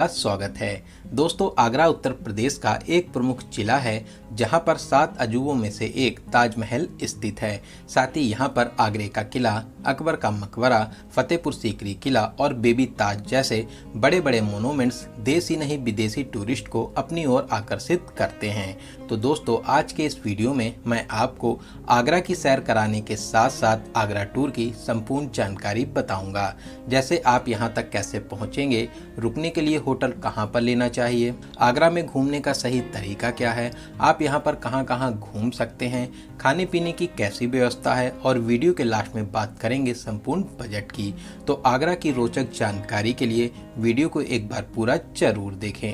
का स्वागत है। दोस्तों, आगरा उत्तर प्रदेश का एक प्रमुख जिला है जहां पर 7 अजूबों में से एक ताजमहल स्थित है। साथ ही यहां पर आगरे का किला, अकबर का मकबरा, फतेहपुर सीकरी किला और बेबी ताज जैसे बड़े बड़े मोनूमेंट्स देश ही नहीं विदेशी टूरिस्ट को अपनी ओर आकर्षित करते हैं। तो दोस्तों, आज के इस वीडियो में मैं आपको आगरा की सैर कराने के साथ साथ आगरा टूर की संपूर्ण जानकारी बताऊंगा। जैसे आप यहां तक कैसे पहुंचेंगे, रुकने के लिए होटल कहां पर लेना चाहिए, आगरा में घूमने का सही तरीका क्या है, आप यहां पर कहां कहां घूम सकते हैं, खाने पीने की कैसी व्यवस्था है और वीडियो के लास्ट में बात करेंगे संपूर्ण बजट की। तो आगरा की रोचक जानकारी के लिए वीडियो को एक बार पूरा जरूर देखें।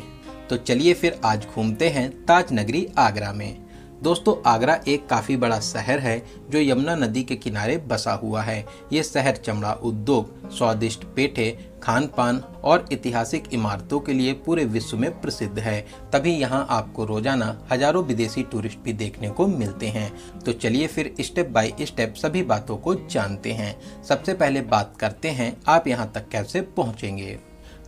तो चलिए फिर आज घूमते हैं ताज नगरी आगरा में। दोस्तों, आगरा एक काफ़ी बड़ा शहर है जो यमुना नदी के किनारे बसा हुआ है। ये शहर चमड़ा उद्योग, स्वादिष्ट पेठे, खान पान और ऐतिहासिक इमारतों के लिए पूरे विश्व में प्रसिद्ध है। तभी यहाँ आपको रोजाना हजारों विदेशी टूरिस्ट भी देखने को मिलते हैं। तो चलिए फिर स्टेप बाय स्टेप सभी बातों को जानते हैं। सबसे पहले बात करते हैं आप यहाँ तक कैसे पहुँचेंगे।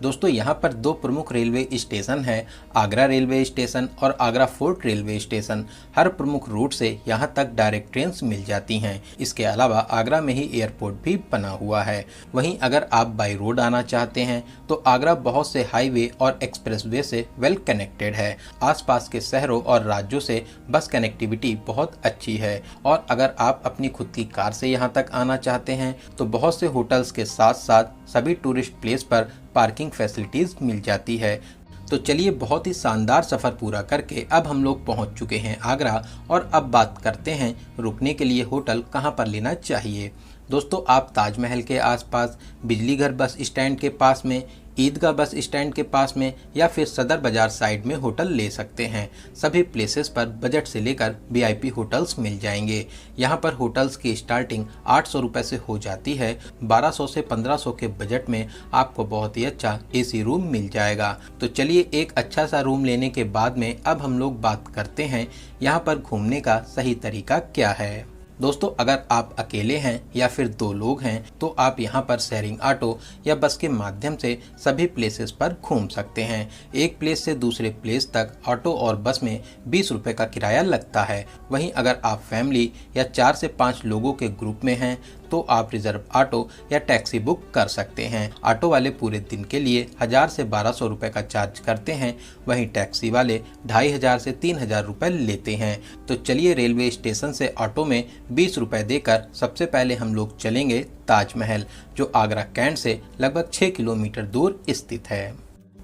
दोस्तों, यहाँ पर 2 प्रमुख रेलवे स्टेशन हैं, आगरा रेलवे स्टेशन और आगरा फोर्ट रेलवे स्टेशन। हर प्रमुख रूट से यहाँ तक डायरेक्ट ट्रेन मिल जाती हैं। इसके अलावा आगरा में ही एयरपोर्ट भी बना हुआ है। वहीं अगर आप बाई रोड आना चाहते हैं तो आगरा बहुत से हाईवे और एक्सप्रेसवे से वेल कनेक्टेड है। आसपास के शहरों और राज्यों से बस कनेक्टिविटी बहुत अच्छी है। और अगर आप अपनी खुद की कार से यहाँ तक आना चाहते हैं तो बहुत से होटल्स के साथ साथ सभी टूरिस्ट प्लेस पर पार्किंग फैसिलिटीज मिल जाती है। तो चलिए, बहुत ही शानदार सफ़र पूरा करके अब हम लोग पहुंच चुके हैं आगरा और अब बात करते हैं रुकने के लिए होटल कहां पर लेना चाहिए। दोस्तों, आप ताजमहल के आसपास, बिजली घर बस स्टैंड के पास में, ईदगाह बस स्टैंड के पास में या फिर सदर बाजार साइड में होटल ले सकते हैं। सभी प्लेसेस पर बजट से लेकर वीआईपी होटल्स मिल जाएंगे। यहाँ पर होटल्स की स्टार्टिंग 800 रुपये से हो जाती है। 1200 से 1500 के बजट में आपको बहुत ही अच्छा एसी रूम मिल जाएगा। तो चलिए, एक अच्छा सा रूम लेने के बाद में अब हम लोग बात करते हैं यहाँ पर घूमने का सही तरीका क्या है। दोस्तों, अगर आप अकेले हैं या फिर 2 लोग हैं तो आप यहाँ पर शेयरिंग ऑटो या बस के माध्यम से सभी प्लेसेस पर घूम सकते हैं। एक प्लेस से दूसरे प्लेस तक ऑटो और बस में 20 रुपये का किराया लगता है। वहीं अगर आप फैमिली या 4 से 5 लोगों के ग्रुप में हैं तो आप रिजर्व ऑटो या टैक्सी बुक कर सकते हैं। ऑटो वाले पूरे दिन के लिए 1000 से 1200 रुपये का चार्ज करते हैं, वहीं टैक्सी वाले 2500 से 3000 रुपये लेते हैं। तो चलिए, रेलवे स्टेशन से ऑटो में 20 रुपये देकर सबसे पहले हम लोग चलेंगे ताजमहल, जो आगरा कैंट से लगभग 6 किलोमीटर दूर स्थित है।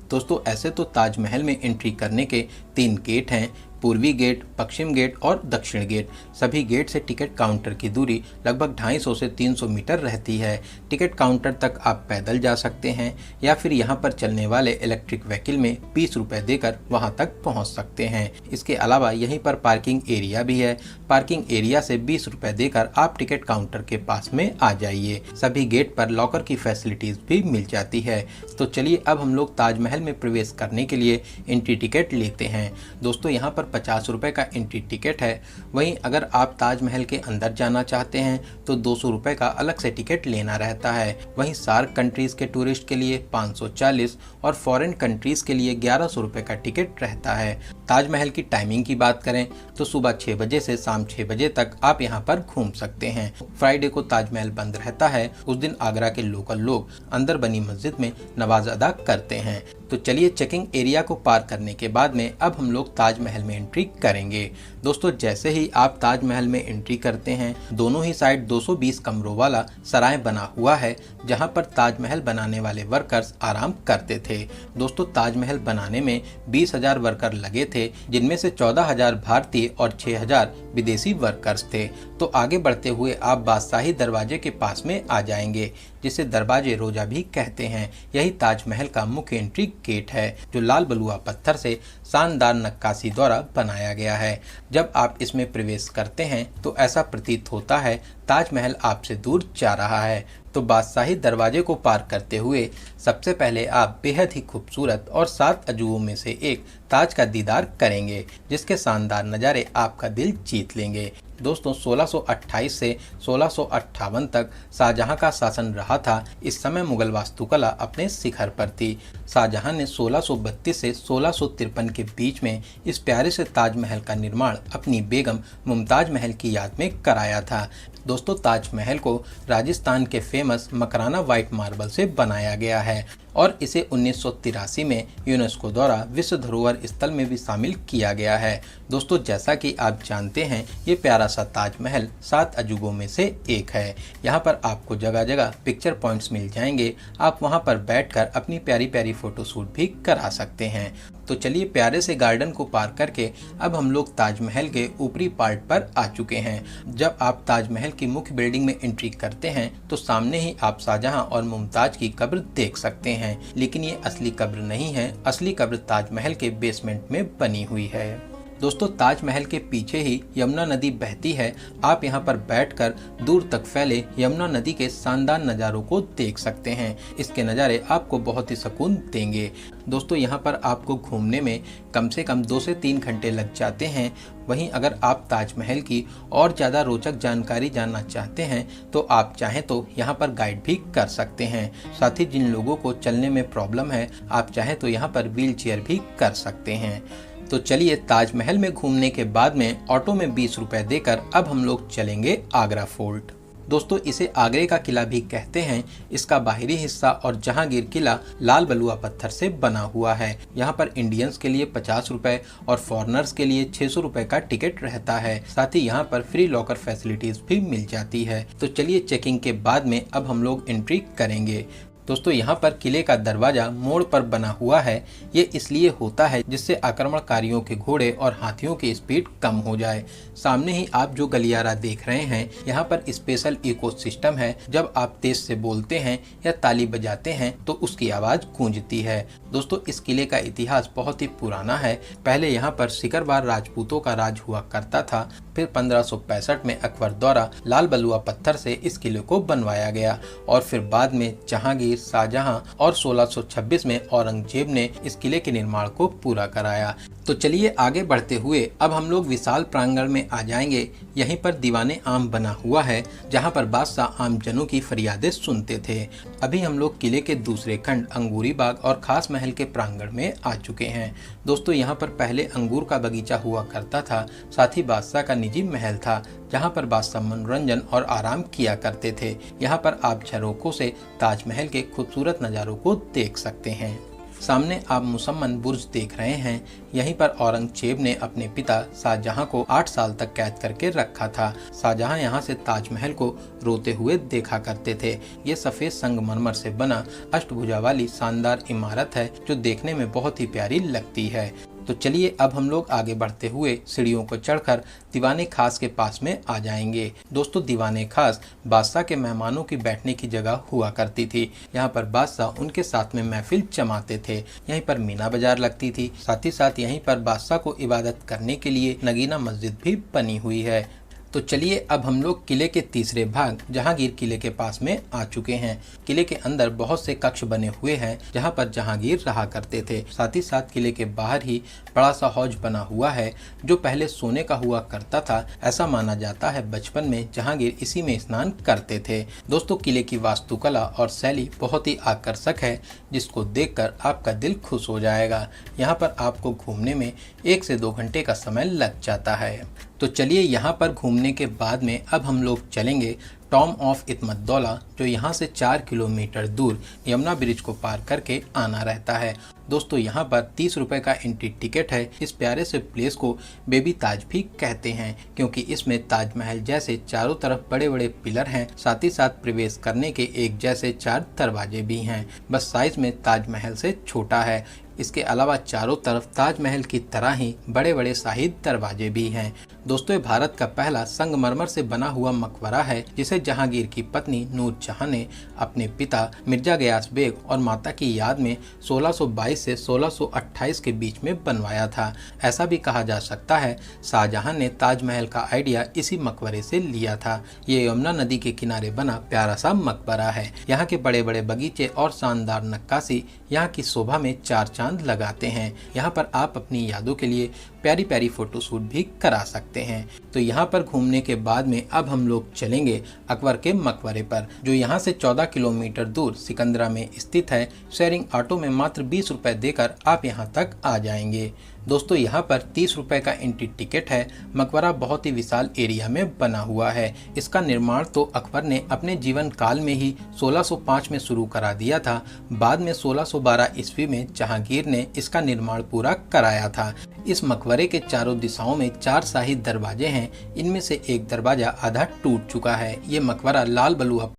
दोस्तों, ऐसे तो ताजमहल में एंट्री करने के 3 गेट हैं, पूर्वी गेट, पश्चिम गेट और दक्षिण गेट। सभी गेट से टिकट काउंटर की दूरी लगभग 250 से 300 मीटर रहती है। टिकट काउंटर तक आप पैदल जा सकते हैं या फिर यहाँ पर चलने वाले इलेक्ट्रिक व्हीकल में 20 रुपये देकर वहाँ तक पहुँच सकते हैं। इसके अलावा यहीं पर पार्किंग एरिया भी है। पार्किंग एरिया से 20 रुपये देकर आप टिकट काउंटर के पास में आ जाइए। सभी गेट पर लॉकर की फैसिलिटीज भी मिल जाती है। तो चलिए, अब हम लोग ताजमहल में प्रवेश करने के लिए एंट्री टिकट लेते हैं। दोस्तों, यहाँ पर 50 रुपये का एंट्री टिकट है। वहीं अगर आप ताजमहल के अंदर जाना चाहते हैं तो 200 रुपये का अलग से टिकट लेना रहता है। वहीं सार्क कंट्रीज के टूरिस्ट के लिए 540 और फॉरेन कंट्रीज के लिए 1100 रुपये का टिकट रहता है। ताजमहल की टाइमिंग की बात करें तो सुबह 6 बजे से शाम 6 बजे तक आप यहाँ पर घूम सकते हैं। फ्राइडे को ताजमहल बंद रहता है। उस दिन आगरा के लोकल लोग अंदर बनी मस्जिद में नमाज अदा करते हैं। तो चलिए, चेकिंग एरिया को पार करने के बाद में अब हम लोग ताजमहल में एंट्री करेंगे। दोस्तों, जैसे ही आप ताजमहल में एंट्री करते हैं, दोनों ही साइड 220 कमरों वाला सराय बना हुआ है जहां पर ताजमहल बनाने वाले वर्कर्स आराम करते थे। दोस्तों, ताजमहल बनाने में 20,000 वर्कर लगे थे, जिनमें से 14,000 भारतीय और 6,000 विदेशी वर्कर्स थे। तो आगे बढ़ते हुए आप बादशाही दरवाजे के पास में आ जाएंगे, जिसे दरवाजे रोजा भी कहते हैं। यही ताजमहल का मुख्य एंट्री गेट है, जो लाल बलुआ पत्थर से शानदार नक्काशी द्वारा बनाया गया है। जब आप इसमें प्रवेश करते हैं तो ऐसा प्रतीत होता है ताजमहल आपसे दूर जा रहा है। तो बादशाही दरवाजे को पार करते हुए सबसे पहले आप बेहद ही खूबसूरत और 7 अजूबों में से एक ताज का दीदार करेंगे, जिसके शानदार नज़ारे आपका दिल जीत लेंगे। दोस्तों 1628 से 1658 तक शाहजहां का शासन रहा था। इस समय मुगल वास्तुकला अपने शिखर पर थी। शाहजहां ने 1632 से 1653 के बीच में इस प्यारे से ताजमहल का निर्माण अपनी बेगम मुमताज महल की याद में कराया था। दोस्तों ताजमहल को राजस्थान के फेमस मकराना व्हाइट मार्बल से बनाया गया है और इसे 1983 में यूनेस्को द्वारा विश्व धरोहर स्थल में भी शामिल किया गया है। दोस्तों जैसा कि आप जानते हैं ये प्यारा सा ताजमहल 7 अजूबों में से एक है। यहाँ पर आपको जगह जगह पिक्चर पॉइंट्स मिल जाएंगे। आप वहाँ पर बैठकर अपनी प्यारी प्यारी फोटोशूट भी करा सकते हैं। तो चलिए प्यारे से गार्डन को पार करके अब हम लोग ताजमहल के ऊपरी पार्ट पर आ चुके हैं। जब आप ताजमहल की मुख्य बिल्डिंग में एंट्री करते हैं तो सामने ही आप शाहजहां और मुमताज की कब्र देख सकते हैं, लेकिन ये असली कब्र नहीं है। असली कब्र ताजमहल के बेसमेंट में बनी हुई है। दोस्तों ताजमहल के पीछे ही यमुना नदी बहती है। आप यहाँ पर बैठकर दूर तक फैले यमुना नदी के शानदार नज़ारों को देख सकते हैं। इसके नज़ारे आपको बहुत ही सुकून देंगे। दोस्तों यहाँ पर आपको घूमने में कम से कम 2 से 3 घंटे लग जाते हैं। वहीं अगर आप ताजमहल की और ज़्यादा रोचक जानकारी जानना चाहते हैं तो आप चाहें तो यहाँ पर गाइड भी कर सकते हैं। साथ ही जिन लोगों को चलने में प्रॉब्लम है आप चाहें तो यहाँ पर व्हील चेयर भी कर सकते हैं। तो चलिए ताजमहल में घूमने के बाद में ऑटो में 20 रुपए देकर अब हम लोग चलेंगे आगरा फोर्ट। दोस्तों इसे आगरे का किला भी कहते हैं। इसका बाहरी हिस्सा और जहांगीर किला लाल बलुआ पत्थर से बना हुआ है। यहाँ पर इंडियंस के लिए 50 रुपए और फॉरेनर्स के लिए 600 रुपए का टिकट रहता है। साथ ही यहाँ पर फ्री लॉकर फैसिलिटीज भी मिल जाती है। तो चलिए चेकिंग के बाद में अब हम लोग एंट्री करेंगे। दोस्तों यहाँ पर किले का दरवाजा मोड़ पर बना हुआ है। ये इसलिए होता है जिससे आक्रमणकारियों के घोड़े और हाथियों की स्पीड कम हो जाए। सामने ही आप जो गलियारा देख रहे हैं यहाँ पर स्पेशल इको सिस्टम है। जब आप तेज से बोलते हैं या ताली बजाते हैं तो उसकी आवाज गूंजती है। दोस्तों इस किले का इतिहास बहुत ही पुराना है। पहले यहाँ पर सिकरवार राजपूतों का राज हुआ करता था। फिर 1565 में अकबर द्वारा लाल बलुआ पत्थर से इस किले को बनवाया गया और फिर बाद में जहांगीर, शाहजहां और 1626 में औरंगजेब ने इस किले के निर्माण को पूरा कराया। तो चलिए आगे बढ़ते हुए अब हम लोग विशाल प्रांगण में आ जाएंगे। यहीं पर दीवाने आम बना हुआ है जहां पर बादशाह आमजनों की फरियादें सुनते थे। अभी हम लोग किले के दूसरे खंड अंगूरी बाग और खास महल के प्रांगण में आ चुके हैं। दोस्तों यहाँ पर पहले अंगूर का बगीचा हुआ करता था। साथ ही बादशाह का निजी महल था जहाँ पर बादशाह मनोरंजन और आराम किया करते थे। यहाँ पर आप झरोखों से ताजमहल के खूबसूरत नज़ारों को देख सकते हैं। सामने आप मुसम्मन बुर्ज देख रहे हैं। यहीं पर औरंगजेब ने अपने पिता शाहजहां को 8 साल तक कैद करके रखा था। शाहजहां यहां से ताजमहल को रोते हुए देखा करते थे। ये सफेद संगमरमर से बना अष्टभुजा वाली शानदार इमारत है जो देखने में बहुत ही प्यारी लगती है। तो चलिए अब हम लोग आगे बढ़ते हुए सीढ़ियों को चढ़कर दीवाने खास के पास में आ जाएंगे। दोस्तों दीवाने खास बादशाह के मेहमानों की बैठने की जगह हुआ करती थी। यहाँ पर बादशाह उनके साथ में महफिल जमाते थे। यहीं पर मीना बाजार लगती थी। साथ ही साथ यहीं पर बादशाह को इबादत करने के लिए नगीना मस्जिद भी बनी हुई है। तो चलिए अब हम लोग किले के तीसरे भाग जहांगीर किले के पास में आ चुके हैं। किले के अंदर बहुत से कक्ष बने हुए हैं जहां पर जहांगीर रहा करते थे। साथ ही साथ किले के बाहर ही बड़ा सा हौज बना हुआ है जो पहले सोने का हुआ करता था। ऐसा माना जाता है बचपन में जहांगीर इसी में स्नान करते थे। दोस्तों किले की वास्तुकला और शैली बहुत ही आकर्षक है जिसको देखकर आपका दिल खुश हो जाएगा। यहाँ पर आपको घूमने में 1 से 2 घंटे का समय लग जाता है। तो चलिए यहाँ पर घूमने के बाद में अब हम लोग चलेंगे टॉम ऑफ इत्मद्दौला जो यहाँ से 4 किलोमीटर दूर यमुना ब्रिज को पार करके आना रहता है। दोस्तों यहाँ पर 30 रुपए का एंट्री टिकट है। इस प्यारे से प्लेस को बेबी ताज भी कहते हैं क्योंकि इसमें ताजमहल जैसे चारों तरफ बड़े बड़े पिलर हैं। साथ ही साथ प्रवेश करने के एक जैसे 4 दरवाजे भी हैं। बस साइज में ताजमहल से छोटा है। इसके अलावा चारों तरफ ताजमहल की तरह ही बड़े बड़े शाही दरवाजे भी हैं। दोस्तों भारत का पहला संगमरमर से बना हुआ मकबरा है जिसे जहांगीर की पत्नी नूरजहां ने अपने पिता मिर्जा गयास बेग और माता की याद में 1622 से 1628 के बीच में बनवाया था। ऐसा भी कहा जा सकता है शाहजहां ने ताजमहल का आइडिया इसी मकबरे से लिया था। ये यमुना नदी के किनारे बना प्यारा सा मकबरा है। यहाँ के बड़े बड़े बगीचे और शानदार नक्काशी यहाँ की शोभा में 4 चांद चांद लगाते हैं। यहाँ पर आप अपनी यादों के लिए प्यारी प्यारी फोटोशूट भी करा सकते हैं। तो यहाँ पर घूमने के बाद में अब हम लोग चलेंगे अकबर के मकबरे पर, जो यहाँ से 14 किलोमीटर दूर सिकंदरा में स्थित है। शेयरिंग ऑटो में मात्र 20 रुपए देकर आप यहाँ तक आ जाएंगे। दोस्तों यहाँ पर 30 रुपए का एंट्री टिकट है। मकबरा बहुत ही विशाल एरिया में बना हुआ है। इसका निर्माण तो अकबर ने अपने जीवन काल में ही 1605 में शुरू करा दिया था। बाद में 1612 ईस्वी में जहांगीर ने इसका निर्माण पूरा कराया था। इस मकबरे के चारों दिशाओं में 4 शाही दरवाजे हैं। इनमें से एक दरवाजा आधा टूट चुका है। ये मकबरा लाल बलूआ